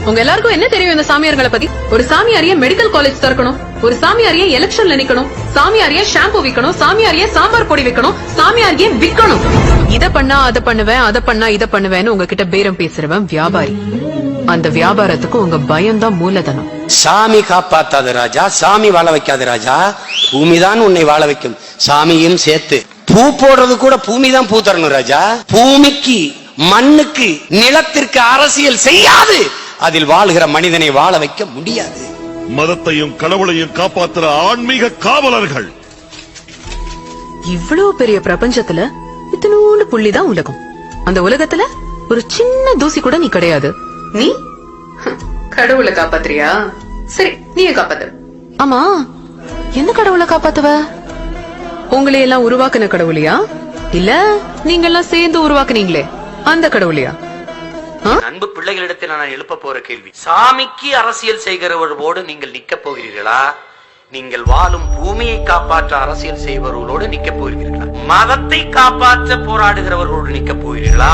உங்க எல்லாருக்கும் என்ன தெரியும் இந்த சாமியார்களை பத்தி? ஒரு சாமியாரிய மெடிக்கல் காலேஜ் திறக்கணும், ஒரு சாமியாரிய எலெக்ஷன்ல நிக்கணும், சாமியாரிய ஷாம்பு விக்கணும், சாமியாரிய சாம்பார் பொடி வைக்கணும், சாமியாரிய விக்கணும். இத பண்ணா அத பண்ணுவேன், அத பண்ணா இத பண்ணுவேன்னு உங்ககிட்ட பேரம் பேசுறவன் வியாபாரி. அந்த வியாபாரத்துக்கு உங்க பயம்தான் மூலதனம். சாமி காப்பாத்தாது ராஜா, சாமி வாழ வைக்காது ராஜா, பூமிதான் உன்னை வாழ வைக்கும். சாமியும் சேர்த்து. பூ போடுறது கூட பூமிதான் பூ தரணும் ராஜா. பூமிக்கு, மண்ணுக்கு, நிலத்திற்கு அரசியல் செய்யாது அதில் வாழ்கிற மனிதனை வாழ வைக்க முடியாது. மதத்தையும் கடவுளையும் காப்பாற்றுற ஆன்மீக காவலர்கள். இவ்வளவு பெரிய பிரபஞ்சத்துல இத்தனோண்டு புள்ளிதான் உலகம். அந்த உலகத்துல ஒரு சின்ன தூசி கூட நீ கிடையாது. நீ கடவுளை காப்பாத்துறியா? சரி, நீயே காப்பாத்து. ஆமா, என்ன கடவுளை காப்பாத்துவ? உங்களை எல்லாம் உருவாக்குன கடவுளையா, இல்ல நீங்க எல்லாம் சேர்ந்து உருவாக்குனீங்களே அந்த கடவுளையா? அன்பு பிள்ளைகளிடத்தில் நான் எழுப்ப போற கேள்வி, சாமிக்கு அரசியல் செய்கிறவர்களோடு நீங்கள் நிக்க போகிறீர்களா? நீங்கள் வாழும் பூமியை காப்பாற்ற அரசியல் செய்பவர்களோடு நிக்க போகிறீர்களா? மதத்தை காப்பாற்ற போராடுகிறவர்களோடு நிக்க போகிறீர்களா?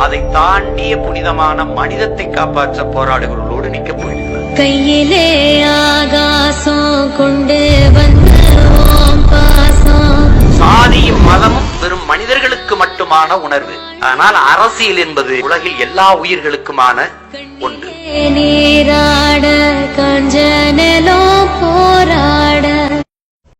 அதை தாண்டிய புனிதமான மனிதத்தை காப்பாற்ற போராடுகிறவர்களோடு நிக்க போகிறீர்களா? கையிலே ஆகாசம் கொண்டு வந்தோம் பாசம். சாதியும் மதமும் வெறும் மனிதர்களுக்கு மட்டுமான உணர்வு. ஆனால் அரசியல் என்பது உலகில் எல்லா உயிர்களுக்குமான ஒன்று. நீராட கஞ்சனலோ போராட